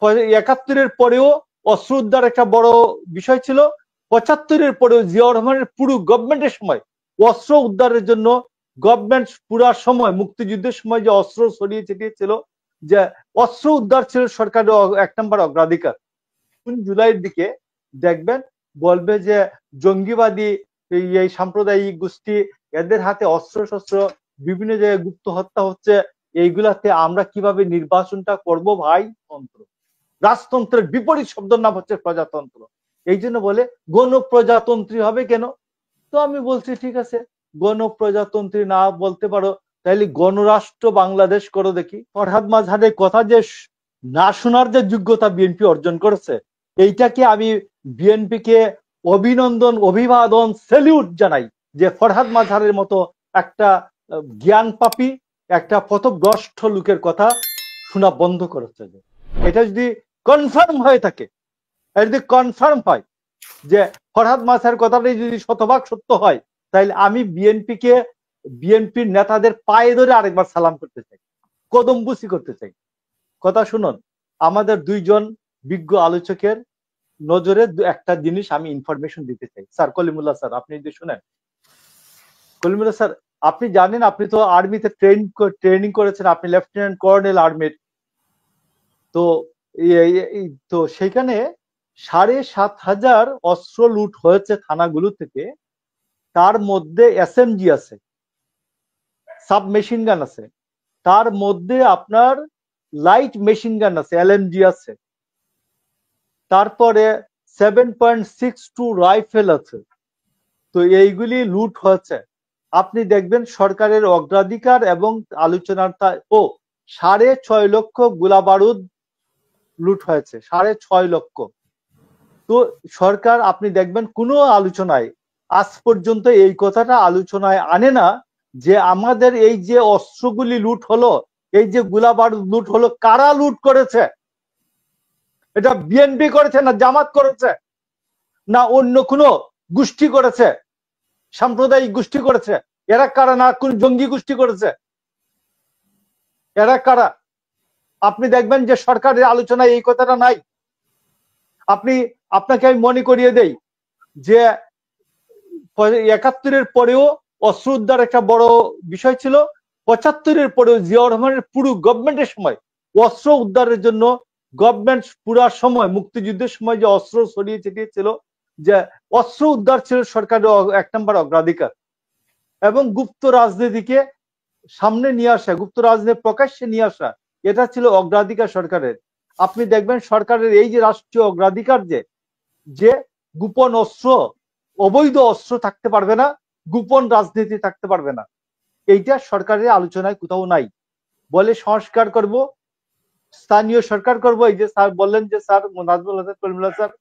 71-এর পরেও অস্ত্র উদ্ধার একটা বড় বিষয় ছিল, 75-এর পরেও জিয়াউর রহমানের পুরো গভর্নমেন্টের সময় অস্ত্র উদ্ধারের জন্য গভর্নমেন্ট পুরা সময় মুক্তিযুদ্ধের সময় যে অস্ত্র ছড়িয়ে ছিটিয়ে ছিল, যে অস্ত্র উদ্ধার ছিল সরকারের 1 নম্বর অগ্রাধিকার। জুলাইয়ের দিকে দেখবেন বলবে যে জঙ্গিবাদী এই সাম্প্রদায়িক গোষ্ঠী, এদের হাতে অস্ত্র শস্ত্র, বিভিন্ন জায়গায় গুপ্ত হত্যা হচ্ছে, এইগুলাতে আমরা কিভাবে নির্বাচনটা করব ভাই? তন্ত্র, রাজতন্ত্রের বিপরীত শব্দের নাম হচ্ছে প্রজাতন্ত্র। এই জন্য বলে গণপ্রজাতন্ত্রী হবে কেন? তো আমি বলছি ঠিক আছে, গণপ্রজাতন্ত্রী না বলতে পারো, তাইলে গণরাষ্ট্র বাংলাদেশ করো দেখি। ফরহাদ মাযহারের কথা যে না শোনার যে যোগ্যতা বিএনপি অর্জন করেছে, এইটাকে আমি বিএনপি কে অভিনন্দন, অভিবাদন, স্যালিউট জানাই যে ফরহাদ মাযহারের মতো একটা জ্ঞান পাপী, একটা পথভ্রষ্ট লোকের কথা শোনা বন্ধ করেছে। এটা যদি কনফার্ম হয়ে থাকে, যদি কনফার্ম হয় যে ফরহাদ মাযহারের কথাটাই যদি শতভাগ সত্য হয়, তাহলে আমি বিএনপির নেতাদের পায়ে ধরে আরেকবার সালাম করতে চাই, কদমবুসি করতে চাই। কথা শুনুন, আমাদের 2 জন বিজ্ঞ আলোচকের নজরে একটা জিনিস আমি ইনফরমেশন দিতে চাই। স্যার কলিমুল্লাহ স্যার, আপনি যদি শুনেন। কলিমুল্লাহ স্যার, আপনি জানেন, আপনি তো আর্মিতে ট্রেনিং করেছেন, আপনি লেফটেন্যান্ট কর্নেল আর্মির। তো সেখানে 7,500 অস্ত্র লুট হয়েছে থানাগুলো থেকে। তার মধ্যে এসএমজি আছে, সাব মেশিন গান আছে, তার মধ্যে আপনার লাইট মেশিন গান আছে, এলএমজি আছে, তারপরে 7.62 রাইফেল আছে। তো এইগুলি লুট হয়েছে। আপনি দেখবেন সরকারের অগ্রাধিকার এবং আলোচনার 6.5 লক্ষ গোলা বারুদ লুট হয়েছে, 6.5 লক্ষ। তো সরকার আপনি দেখবেন কোনো আলোচনায় আজ পর্যন্ত এই কথাটা আলোচনায় আনে না যে আমাদের এই যে অস্ত্রগুলি লুট হলো, এই যে গোলা বারুদ লুট হলো, কারা লুট করেছে? এটা বিএনপি করেছে না জামাত করেছে না অন্য কোনো গোষ্ঠী করেছে, সাম্প্রদায়িক গোষ্ঠী করেছে? এরা কারা? না কোন জঙ্গি গোষ্ঠী করেছে? এরা কারা? আপনি দেখবেন যে সরকারের আলোচনায় এই কথাটা নাই। আপনাকে আমি মনে করিয়ে দেই যে 71-এর পরেও অস্ত্র উদ্ধার একটা বড় বিষয় ছিল, 75-এর পরেও জিয়াউর রহমানের পুরো গভর্নমেন্টের সময় অস্ত্র উদ্ধারের জন্য গভর্নমেন্ট পুরা সময় মুক্তিযুদ্ধের সময় যে অস্ত্র ছড়িয়ে ছিটিয়ে ছিল, যে অস্ত্র উদ্ধার ছিল সরকারের 1 নম্বর অগ্রাধিকার। এবং গুপ্ত রাজনীতিকে সামনে নিয়ে আসা, গুপ্ত রাজনীতি প্রকাশ্যে নিয়ে আসা, এটা ছিল অগ্রাধিকার সরকারের। আপনি দেখবেন সরকারের এই যে রাষ্ট্রীয় অগ্রাধিকার, যে গোপন অস্ত্র, অবৈধ অস্ত্র থাকতে পারবে না, গোপন রাজনীতি থাকতে পারবে না, এইটা সরকারের আলোচনায় কোথাও নাই। বলে সংস্কার করব, স্থানীয় সরকার করব। এই যে স্যার বললেন যে স্যার নাজমুল হাসান কলিমুল্লাহ স্যার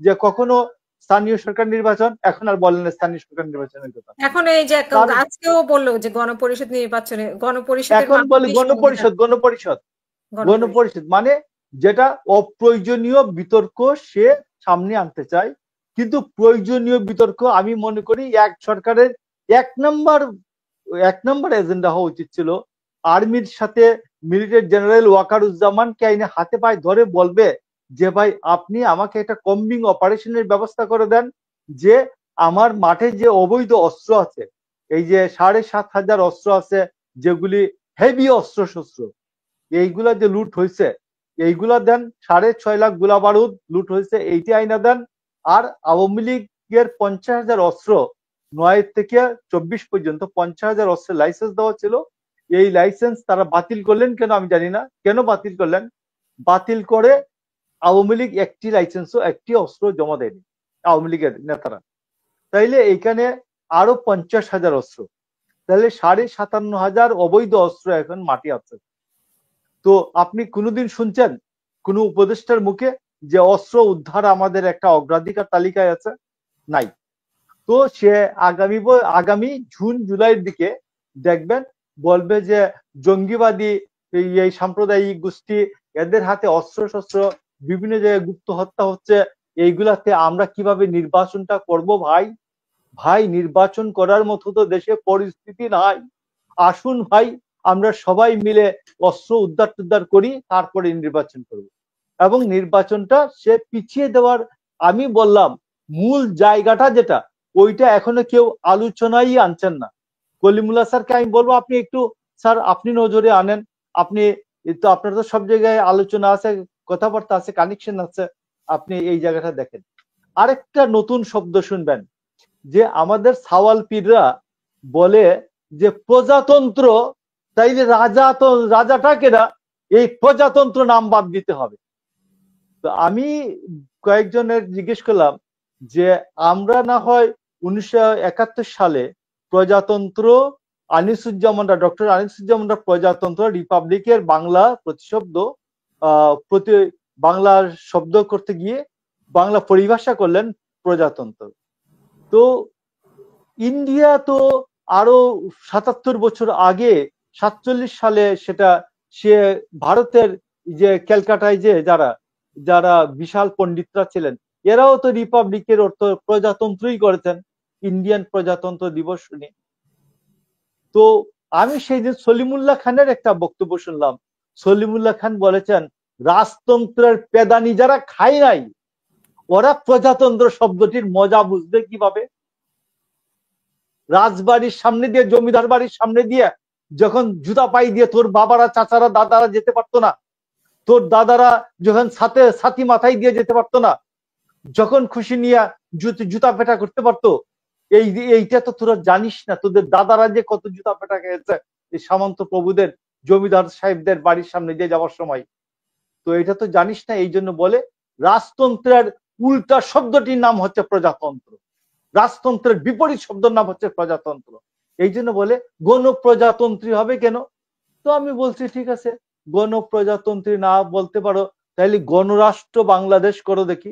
যে কখনো স্থানীয় সরকার নির্বাচন, এখন আর বলেন স্থানীয় সরকার নির্বাচনের কথা। এখন এই যে আজকেও বললো যে গণপরিষদ নির্বাচনে, গণপরিষদের এখন বলে গণপরিষদ মানে যেটা অপ্রয়োজনীয় বিতর্ক সে সামনে আনতে চায়। কিন্তু প্রয়োজনীয় বিতর্ক আমি মনে করি সরকারের 1 নম্বর এজেন্ডা হওয়া উচিত ছিল। আর্মির সাথে মিলিটারি জেনারেল ওয়াকারুজ্জামানকে আইনে হাতে পায়ে ধরে বলবে যে ভাই আপনি আমাকে একটা কম্বিং অপারেশনের ব্যবস্থা করে দেন, যে আমার মাঠে যে অবৈধ অস্ত্র আছে, এই যে 7,500 অস্ত্র আছে, যেগুলি হেভি অস্ত্র শস্ত্র, এইগুলা যে লুট হয়েছে, এইগুলা দেন। 6.5 লাখ গোলা বারুদ লুট হয়েছে, এইটি আইনা দেন। আর আওয়ামী লীগের 50,000 অস্ত্র 9 থেকে 24 পর্যন্ত 50,000 অস্ত্রের লাইসেন্স দেওয়া ছিল। এই লাইসেন্স তারা বাতিল করলেন কেন আমি জানি না, কেন বাতিল করলেন? বাতিল করে আওয়ামী লীগ একটি লাইসেন্সও, একটি অস্ত্র জমা দেয়নি আওয়ামী লীগের নেতারা। তাইলে এইখানে আরো 50,000 অস্ত্র, তাহলে 57,500 অবৈধ অস্ত্র এখন মাটি আছে। তো আপনি কোনোদিন শুনছেন কোন উপদেষ্টার মুখে যে অস্ত্র উদ্ধার আমাদের একটা অগ্রাধিকার তালিকায় আছে? নাই। তো সে আগামী জুন জুলাইয়ের দিকে দেখবেন বলবে যে জঙ্গিবাদী এই সাম্প্রদায়িক গোষ্ঠী, এদের হাতে অস্ত্র শস্ত্র, বিভিন্ন জায়গায় গুপ্ত হত্যা হচ্ছে, এইগুলাতে আমরা কিভাবে নির্বাচনটা করব ভাই? নির্বাচন করার মতো তো দেশে পরিস্থিতি নাই। আসুন ভাই, আমরা সবাই মিলে অস্ত্র উদ্ধার করি, তারপরে নির্বাচন করব। এবং নির্বাচনটা সে পিছিয়ে দেওয়ার, আমি বললাম মূল জায়গাটা যেটা, ওইটা এখনো কেউ আলোচনাই আনছেন না। কলিমুল্লাহ স্যারকে আমি বলবো আপনি একটু, স্যার আপনি নজরে আনেন, আপনি তো, আপনার তো সব জায়গায় আলোচনা আছে, কথাবার্তা আছে, কানেকশন আছে, আপনি এই জায়গাটা দেখেন। আরেকটা নতুন শব্দ শুনবেন, যে আমাদের সাওয়াল পীররা বলে যে প্রজাতন্ত্র, তাইলে রাজা তো, রাজাটা কেনা, এই প্রজাতন্ত্র নাম বাদ দিতে হবে। তো আমি কয়েকজনের জিজ্ঞেস করলাম যে আমরা না হয় 1971 সালে প্রজাতন্ত্র, আনিসুজ্জামানরা, ডক্টর আনিসুজ্জামানরা প্রজাতন্ত্র রিপাবলিকের বাংলা প্রতিশব্দ প্রতি বাংলার শব্দ করতে গিয়ে বাংলা পরিভাষা করলেন প্রজাতন্ত্র। তো ইন্ডিয়া তো আরো 77 বছর আগে 47 সালে সেটা, সে ভারতের যে ক্যালকাটায় যে যারা যারা বিশাল পণ্ডিতরা ছিলেন, এরাও তো রিপাবলিকের অর্থ প্রজাতন্ত্রই করেছেন, ইন্ডিয়ান প্রজাতন্ত্র দিবস শুনে। তো আমি সেই দিন সলিমুল্লাহ খানের একটা বক্তব্য শুনলাম। সলিমুল্লাহ খান বলেছেন রাজতন্ত্রের পেদানি যারা খায় নাই, ওরা প্রজাতন্ত্র শব্দটির মজা বুঝবে কিভাবে? রাজবাড়ির সামনে দিয়ে, জমিদার বাড়ির সামনে দিয়ে যখন জুতা পাই দিয়ে তোর বাবারা, চাচারা, দাদারা যেতে পারতো না, তোর দাদারা যখন ছাতি মাথায় দিয়ে যেতে পারতো না, যখন খুশি নিয়ে জুতা পেটা করতে পারতো, এইটা তো তোরা জানিস না, তোদের দাদারা যে কত জুতা পেটা খেয়েছে এই সামন্ত প্রভুদের, জমিদার সাহেবদের বাড়ির সামনে দিয়ে যাওয়ার সময়। তো এটা তো জানিস না, এই জন্য বলে রাজতন্ত্রের উল্টা শব্দটির নাম হচ্ছে প্রজাতন্ত্র, রাজতন্ত্রের বিপরীত শব্দের নাম হচ্ছে প্রজাতন্ত্র। এই জন্য বলে গণপ্রজাতন্ত্রী হবে কেন? তো আমি বলছি ঠিক আছে, গণপ্রজাতন্ত্রী না বলতে পারো, তাহলে গণরাষ্ট্র বাংলাদেশ করো দেখি,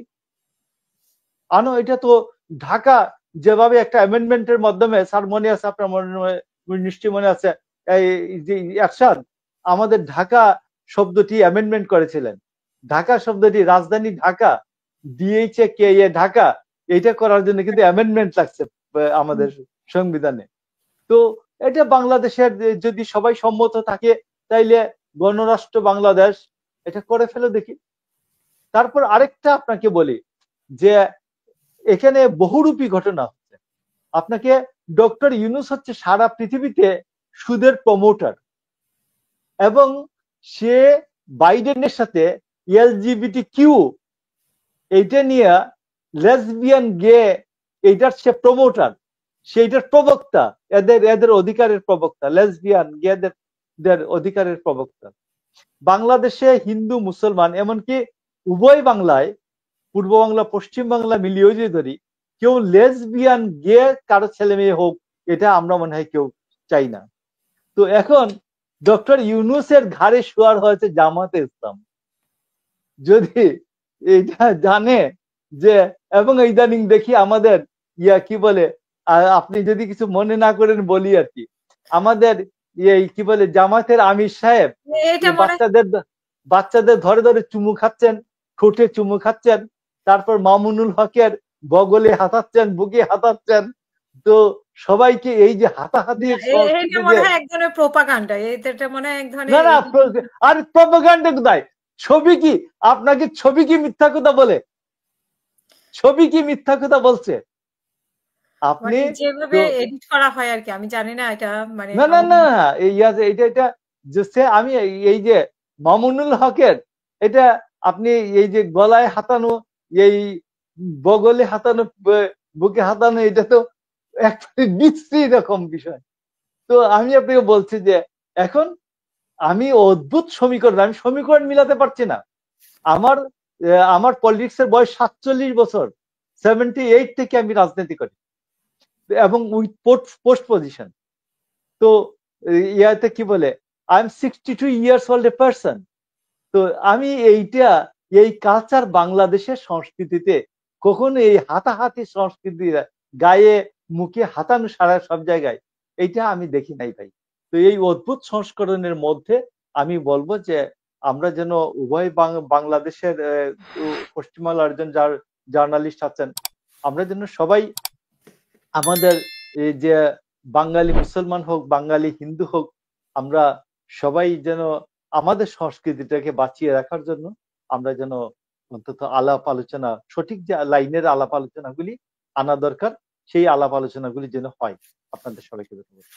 আনো। এটা তো ঢাকা যেভাবে একটা অ্যামেন্ডমেন্টের মাধ্যমে, স্যার মনে আছে আপনার, নিশ্চয়ই মনে আছে, এই যে এরশাদ আমাদের ঢাকা শব্দটি অ্যামেন্ডমেন্ট করেছিলেন, ঢাকা শব্দটি রাজধানী ঢাকা, ডিএইচএ কে এ ঢাকা, এটা করার জন্য কিন্তু অ্যামেন্ডমেন্ট লাগছে আমাদের সংবিধানে। তো এটা বাংলাদেশের যদি সবাই সম্মত থাকে, তাইলে গণরাষ্ট্র বাংলাদেশ এটা করে ফেলে দেখি। তারপর আরেকটা আপনাকে বলি যে এখানে বহুরূপী ঘটনা হচ্ছে। আপনাকে, ডক্টর ইউনূস হচ্ছে সারা পৃথিবীতে সুদের প্রমোটার, এবং সে বাইডেনের সাথে এলজিবিটি কিউ এইটা নিয়ে, লেসবিয়ান গে, এইটার সে প্রমোটার, সেইটার প্রবক্তা, এদের অধিকারের প্রবক্তা, লেসবিয়ান গেদের অধিকারের প্রবক্তা। বাংলাদেশে হিন্দু মুসলমান এমনকি উভয় বাংলায়, পূর্ব বাংলা পশ্চিম বাংলা মিলিয়েও যদি ধরি, কেউ লেসবিয়ান গে কারো ছেলে মেয়ে হোক, এটা আমরা মনে হয় কেউ চাই না। তো এখন ডক্টর ইউনূসের ঘাড়ে শোয়ার হয়েছে জামাতে ইসলাম, যদি এটা জানে যে, এবং ইদানিং দেখি আমাদের কি বলে, আপনি যদি কিছু মনে না করেন বলি আর কি, আমাদের এই কি বলে জামাতের আমির সাহেব বাচ্চাদের ধরে ধরে চুমু খাচ্ছেন, ঠোঁটে চুমু খাচ্ছেন, তারপর মামুনুল হকের বগলে হাতাচ্ছেন, বুকে হাতাচ্ছেন। তো সবাইকে এই যে হাতাহাতি, না না, আর প্রপাগান্ডা কোথায়? ছবি কি, আপনাকে ছবি কি মিথ্যা কথা বলে? ছবি কি মিথ্যা কথা বলছে? আপনি যেভাবে এডিট করা হয় আর কি, আমি জানি না এটা, মানে না না না, এটা আমি এই যে মামুনুল হকের, এটা আপনি এই যে গলায় হাতানো, এই বগলে হাতানো, বুকে হাতানো, এটা তো একটা বিশ্রী রকম বিষয়। তো আমি আপনাকে বলছি যে এখন আমি অদ্ভুত সমীকরণ, আমি সমীকরণ মিলাতে পারছি না। আমার পলিটিক্স এর বয়স 47 বছর, 78 থেকে আমি রাজনীতি করি, এবং উইথ পোস্ট পজিশন। তো ইয়াতে কি বলে, I am 62 years old a person. তো আমি এই কালচার বাংলাদেশের সংস্কৃতিতে কখনো এই হাতাহাতি সংস্কৃতি, গায়ে মুখে হাতানো সারা সব জায়গায়, এইটা আমি দেখি নাই ভাই। তো এই অদ্ভুত সংস্করণের মধ্যে আমি বলবো যে আমরা যেন উভয় বাংলাদেশের পশ্চিমবাংলার একজন জার্নালিস্ট আছেন, আমরা যেন সবাই আমাদের এই যে বাঙালি মুসলমান হোক, বাঙালি হিন্দু হোক, আমরা সবাই যেন আমাদের সংস্কৃতিটাকে বাঁচিয়ে রাখার জন্য আমরা যেন অন্তত আলাপ আলোচনা, সঠিক যে লাইনের আলাপ আলোচনাগুলি আনা দরকার, সেই আলাপ আলোচনাগুলি যেন হয়। আপনাদের সবাইকে ধন্যবাদ।